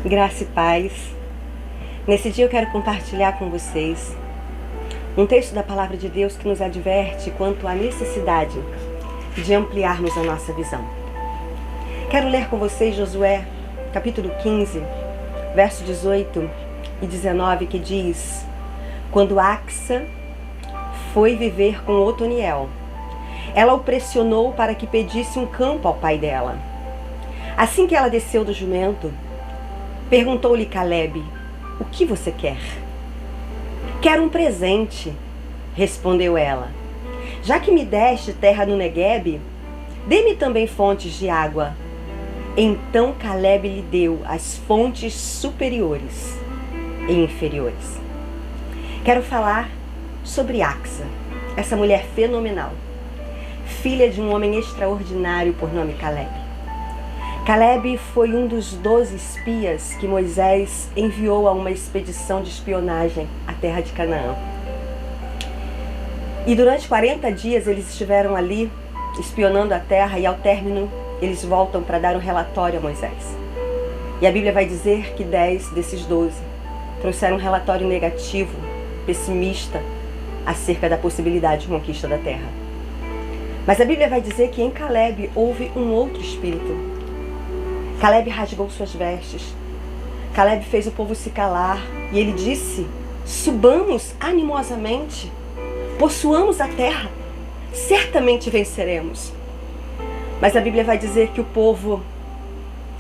Graça e paz. Nesse dia eu quero compartilhar com vocês um texto da Palavra de Deus que nos adverte quanto à necessidade de ampliarmos a nossa visão. Quero ler com vocês Josué, capítulo 15, verso 18 e 19, que diz: Quando Axa foi viver com Otoniel, ela o pressionou para que pedisse um campo ao pai dela. Assim que ela desceu do jumento, perguntou-lhe Calebe: O que você quer? Quero um presente, respondeu ela. Já que me deste terra no Neguebe, dê-me também fontes de água. Então Calebe lhe deu as fontes superiores e inferiores. Quero falar sobre Axa, essa mulher fenomenal, filha de um homem extraordinário por nome Calebe. Calebe foi um dos 12 espias que Moisés enviou a uma expedição de espionagem à terra de Canaã. E durante 40 dias eles estiveram ali espionando a terra, e ao término eles voltam para dar um relatório a Moisés. E a Bíblia vai dizer que 10 desses 12 trouxeram um relatório negativo, pessimista, acerca da possibilidade de conquista da terra. Mas a Bíblia vai dizer que em Calebe houve um outro espírito. Calebe rasgou suas vestes. Calebe fez o povo se calar. E ele disse: subamos animosamente, possuamos a terra, certamente venceremos. Mas a Bíblia vai dizer que o povo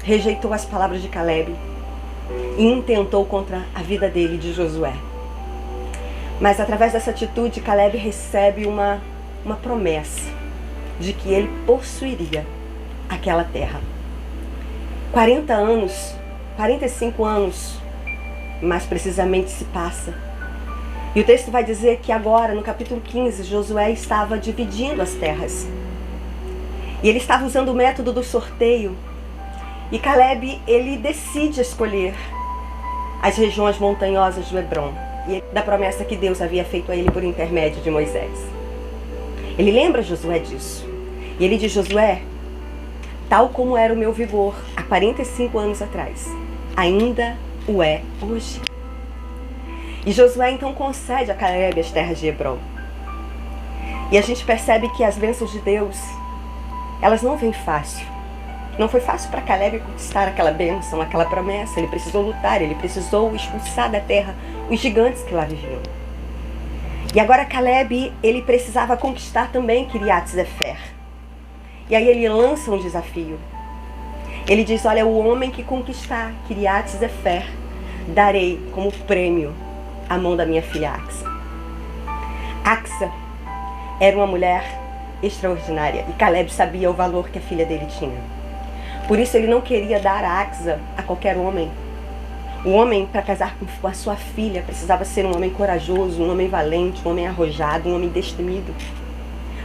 rejeitou as palavras de Calebe e intentou contra a vida dele, de Josué. Mas através dessa atitude, Calebe recebe uma promessa de que ele possuiria aquela terra. 40 anos, 45 anos, mais precisamente, se passa. E o texto vai dizer que agora, no capítulo 15, Josué estava dividindo as terras. E ele estava usando o método do sorteio. E Calebe, ele decide escolher as regiões montanhosas do Hebrom, e da promessa que Deus havia feito a ele por intermédio de Moisés. Ele lembra Josué disso. E ele diz: Josué, tal como era o meu vigor há 45 anos atrás, ainda o é hoje. E Josué então concede a Calebe as terras de Hebrom. E a gente percebe que as bênçãos de Deus, elas não vêm fácil. Não foi fácil para Calebe conquistar aquela bênção, aquela promessa. Ele precisou lutar, ele precisou expulsar da terra os gigantes que lá viviam. E agora Calebe, ele precisava conquistar também Kiriat-Sefer. E aí ele lança um desafio. Ele diz: olha, o homem que conquistar Kiriat-Sefer, darei como prêmio a mão da minha filha Axa. Axa era uma mulher extraordinária e Calebe sabia o valor que a filha dele tinha. Por isso ele não queria dar a Axa a qualquer homem. O homem, para casar com a sua filha, precisava ser um homem corajoso, um homem valente, um homem arrojado, um homem destemido.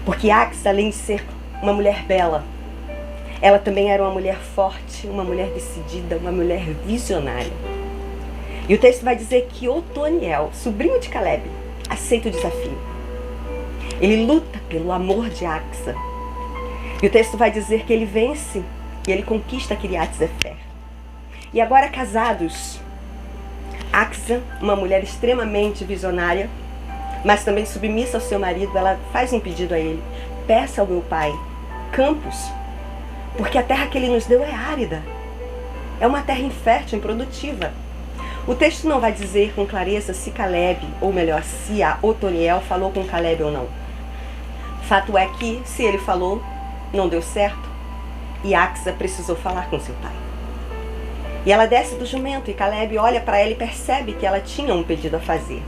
Porque Axa, além de ser uma mulher bela, ela também era uma mulher forte, uma mulher decidida, uma mulher visionária. E o texto vai dizer que Otoniel, sobrinho de Calebe, aceita o desafio. Ele luta pelo amor de Axa. E o texto vai dizer que ele vence e ele conquista Kiriat-Sefer. E agora, casados, Axa, uma mulher extremamente visionária, mas também submissa ao seu marido, ela faz um pedido a ele: peça ao meu pai campos, porque a terra que ele nos deu é árida. É uma terra infértil, improdutiva. O texto não vai dizer com clareza se Calebe, ou melhor, se a Otoniel falou com Calebe ou não. Fato é que, se ele falou, não deu certo, e Axa precisou falar com seu pai. E ela desce do jumento, e Calebe olha para ela e percebe que ela tinha um pedido a fazer.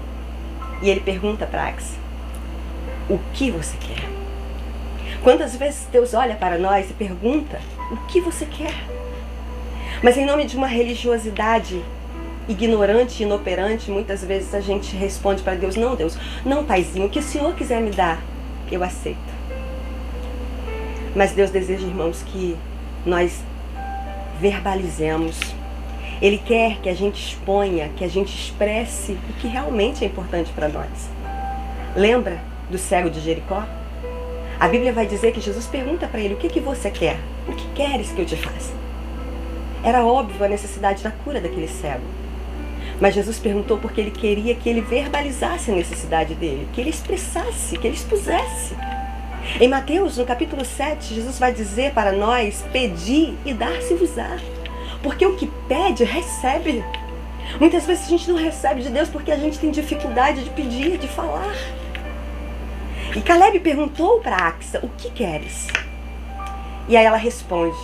E ele pergunta para Axa: o que você quer? Quantas vezes Deus olha para nós e pergunta: o que você quer? Mas em nome de uma religiosidade ignorante e inoperante, muitas vezes a gente responde para Deus: não, Deus, não, paizinho, o que o Senhor quiser me dar, eu aceito. Mas Deus deseja, irmãos, que nós verbalizemos. Ele quer que a gente exponha, que a gente expresse o que realmente é importante para nós. Lembra do cego de Jericó? A Bíblia vai dizer que Jesus pergunta para ele: o que você quer? O que queres que eu te faça? Era óbvio a necessidade da cura daquele cego. Mas Jesus perguntou porque ele queria que ele verbalizasse a necessidade dele, que ele expressasse, que ele expusesse. Em Mateus, no capítulo 7, Jesus vai dizer para nós: pedi e dar-se-vos-á. Porque o que pede, recebe. Muitas vezes a gente não recebe de Deus porque a gente tem dificuldade de pedir, de falar. E Caleb perguntou para Axa: o que queres? E aí ela responde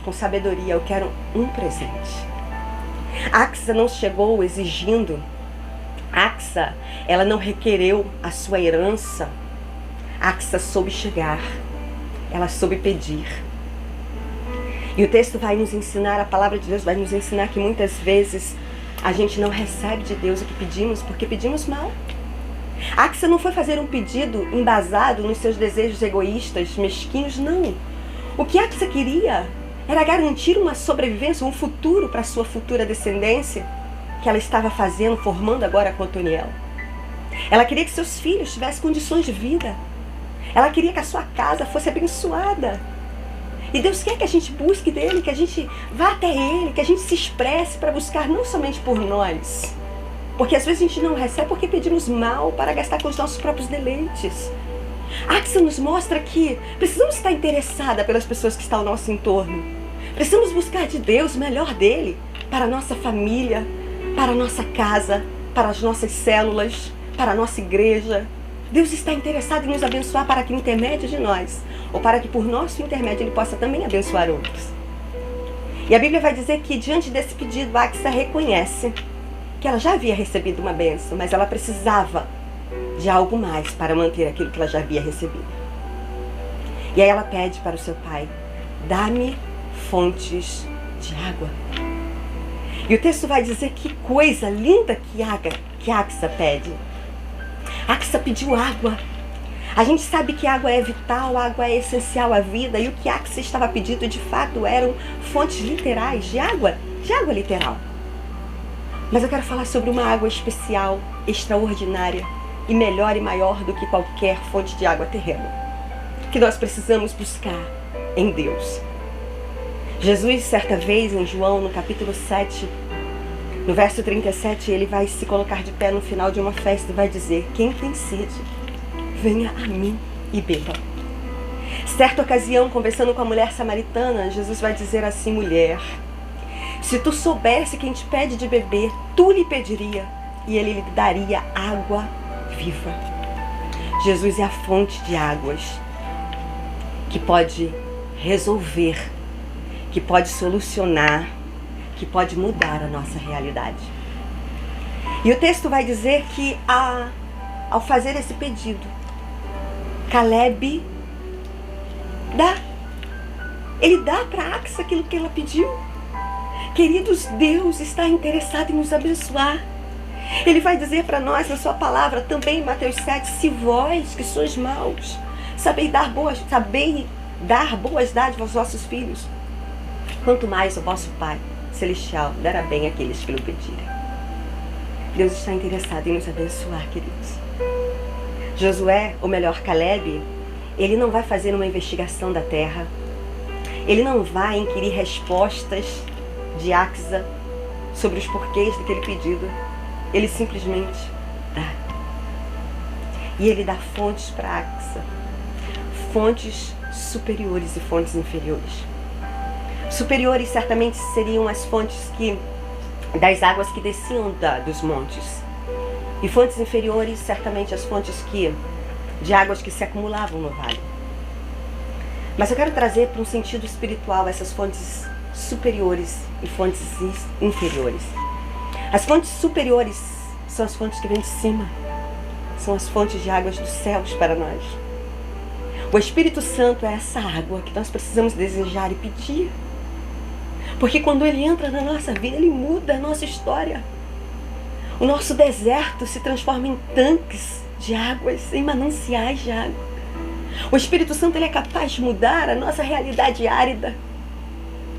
com sabedoria: eu quero um presente. Axa não chegou exigindo. Axa, ela não requereu a sua herança. Axa soube chegar. Ela soube pedir. E o texto vai nos ensinar, a palavra de Deus vai nos ensinar que muitas vezes a gente não recebe de Deus o que pedimos porque pedimos mal. Axa não foi fazer um pedido embasado nos seus desejos egoístas, mesquinhos, não. O que Axa queria era garantir uma sobrevivência, um futuro para sua futura descendência, que ela estava fazendo, formando agora com Otoniel. Ela queria que seus filhos tivessem condições de vida. Ela queria que a sua casa fosse abençoada. E Deus quer que a gente busque dele, que a gente vá até ele, que a gente se expresse para buscar não somente por nós. Porque às vezes a gente não recebe porque pedimos mal para gastar com os nossos próprios deleites. Axa nos mostra que precisamos estar interessada pelas pessoas que estão ao nosso entorno. Precisamos buscar de Deus o melhor dele para a nossa família, para a nossa casa, para as nossas células, para a nossa igreja. Deus está interessado em nos abençoar para que, intermédio de nós, ou para que por nosso intermédio ele possa também abençoar outros. E a Bíblia vai dizer que diante desse pedido, Axa reconhece que ela já havia recebido uma bênção, mas ela precisava de algo mais para manter aquilo que ela já havia recebido. E aí ela pede para o seu pai: dá-me fontes de água. E o texto vai dizer que coisa linda que Axa pede. Axa pediu água. A gente sabe que água é vital, água é essencial à vida, e o que Axa estava pedindo de fato eram fontes literais de água literal. Mas eu quero falar sobre uma água especial, extraordinária, e melhor e maior do que qualquer fonte de água terrena, que nós precisamos buscar em Deus. Jesus, certa vez, em João, no capítulo 7, no verso 37, ele vai se colocar de pé no final de uma festa e vai dizer: quem tem sede, venha a mim e beba. Certa ocasião, conversando com a mulher samaritana, Jesus vai dizer assim: mulher, se tu soubesse quem te pede de beber, tu lhe pediria e ele lhe daria água viva. Jesus é a fonte de águas que pode resolver, que pode solucionar, que pode mudar a nossa realidade. E o texto vai dizer que ao fazer esse pedido, Caleb ele dá para Axa aquilo que ela pediu. Queridos, Deus está interessado em nos abençoar. Ele vai dizer para nós na sua palavra, também em Mateus 7, se vós que sois maus, sabeis dar boas dádivas aos vossos filhos, quanto mais o vosso Pai Celestial dará bem àqueles que lhe pedirem. Deus está interessado em nos abençoar, queridos. Josué, ou melhor, Caleb, ele não vai fazer uma investigação da terra. Ele não vai inquirir respostas de Axa sobre os porquês daquele pedido. Ele simplesmente dá. E ele dá fontes para Axa. Fontes superiores e fontes inferiores. Superiores certamente seriam as fontes das águas que desciam dos montes. E fontes inferiores, certamente as fontes de águas que se acumulavam no vale. Mas eu quero trazer para um sentido espiritual essas fontes superiores e fontes inferiores. As fontes superiores são as fontes que vêm de cima. São as fontes de águas dos céus para nós. O Espírito Santo é essa água que nós precisamos desejar e pedir. Porque quando ele entra na nossa vida, ele muda a nossa história. O nosso deserto se transforma em tanques de águas, em mananciais de água. O Espírito Santo ele é capaz de mudar a nossa realidade árida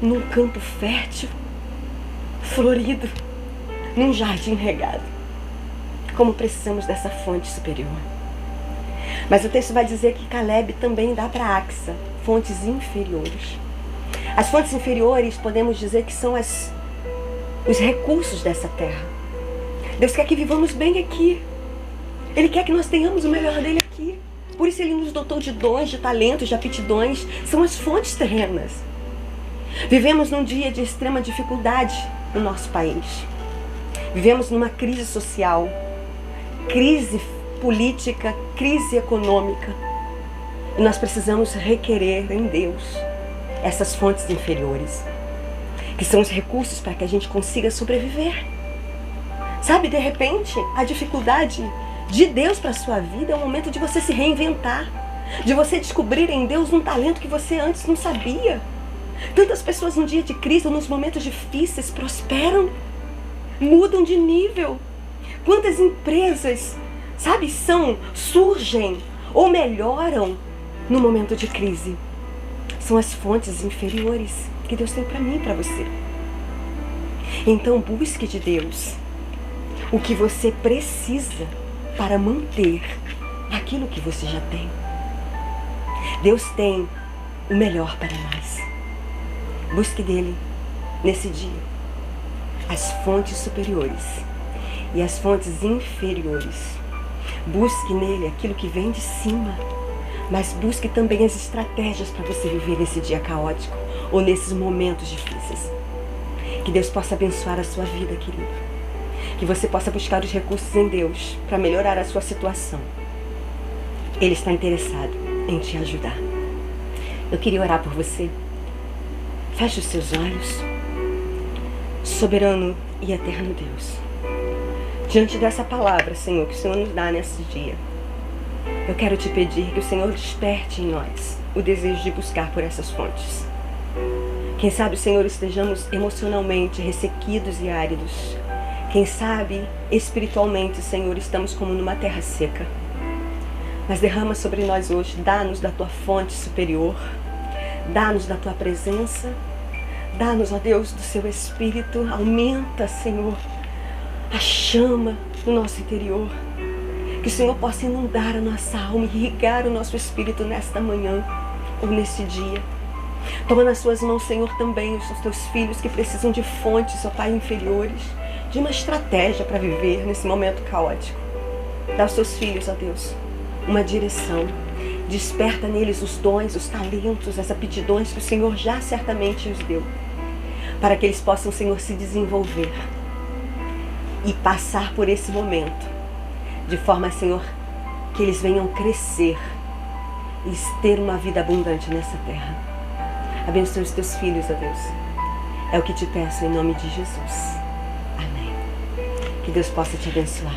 num campo fértil, florido, num jardim regado. Como precisamos dessa fonte superior. Mas o texto vai dizer que Caleb também dá para Axa fontes inferiores. As fontes inferiores, podemos dizer que são os recursos dessa terra. Deus quer que vivamos bem aqui. Ele quer que nós tenhamos o melhor dele aqui. Por isso Ele nos dotou de dons, de talentos, de aptidões. São as fontes terrenas. Vivemos num dia de extrema dificuldade no nosso país. Vivemos numa crise social, crise política, crise econômica. E nós precisamos requerer em Deus essas fontes inferiores, que são os recursos para que a gente consiga sobreviver. Sabe, de repente, a dificuldade de Deus para a sua vida é o momento de você se reinventar, de você descobrir em Deus um talento que você antes não sabia. Tantas pessoas no dia de crise, nos momentos difíceis, prosperam, mudam de nível. Quantas empresas, sabe, surgem ou melhoram no momento de crise. São as fontes inferiores que Deus tem para mim e para você. Então busque de Deus o que você precisa para manter aquilo que você já tem. Deus tem o melhor para nós. Busque dele nesse dia as fontes superiores e as fontes inferiores. Busque nele aquilo que vem de cima, mas busque também as estratégias para você viver nesse dia caótico ou nesses momentos difíceis. Que Deus possa abençoar a sua vida, querido. Que você possa buscar os recursos em Deus para melhorar a sua situação. Ele está interessado em te ajudar. Eu queria orar por você. Feche os seus olhos. Soberano e eterno Deus, diante dessa palavra, Senhor, que o Senhor nos dá nesse dia, eu quero te pedir que o Senhor desperte em nós o desejo de buscar por essas fontes. Quem sabe, Senhor, estejamos emocionalmente ressequidos e áridos. Quem sabe, espiritualmente, Senhor, estamos como numa terra seca. Mas derrama sobre nós hoje, dá-nos da tua fonte superior, dá-nos da tua presença, dá-nos, ó Deus, do seu Espírito. Aumenta, Senhor, a chama no nosso interior. Que o Senhor possa inundar a nossa alma, irrigar o nosso espírito nesta manhã ou neste dia. Toma nas suas mãos, Senhor, também os teus filhos que precisam de fontes, ó Pai, inferiores, de uma estratégia para viver nesse momento caótico. Dá aos teus filhos, ó Deus, uma direção. Desperta neles os dons, os talentos, as aptidões que o Senhor já certamente os deu, para que eles possam, Senhor, se desenvolver e passar por esse momento, de forma, Senhor, que eles venham crescer e ter uma vida abundante nessa terra. Abençoe os teus filhos, ó Deus. É o que te peço em nome de Jesus. Amém. Que Deus possa te abençoar.